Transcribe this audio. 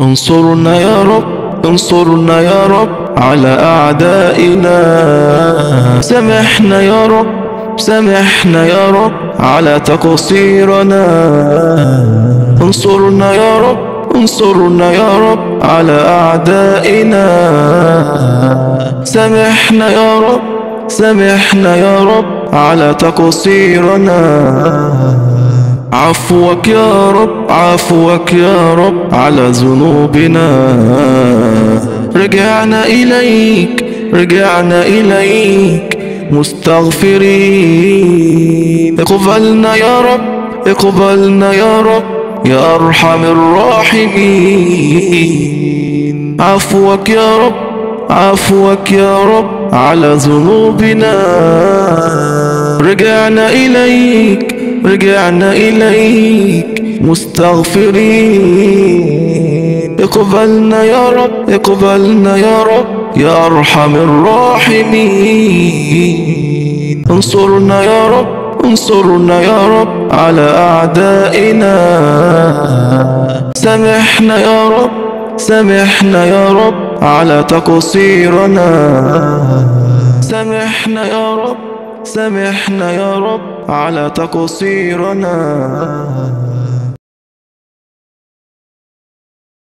انصرنا يا رب، انصرنا يا رب على أعدائنا. سامحنا يا رب، سامحنا يا رب على تقصيرنا. انصرنا يا رب، انصرنا يا رب على أعدائنا. سامحنا يا رب، سامحنا يا رب على تقصيرنا. عفوك يا رب، عفوك يا رب على ذنوبنا. رجعنا إليك، رجعنا إليك مستغفرين. اقبلنا يا رب، اقبلنا يا رب يا أرحم الراحمين. عفوك يا رب، عفوك يا رب على ذنوبنا. رجعنا إليك، رجعنا إليك مستغفرين. اقبلنا يا رب، اقبلنا يا رب يا أرحم الراحمين. انصرنا يا رب، انصرنا يا رب على أعدائنا. سامحنا يا رب، سامحنا يا رب على تقصيرنا. سامحنا يا رب، سامحنا يا رب على تقصيرنا.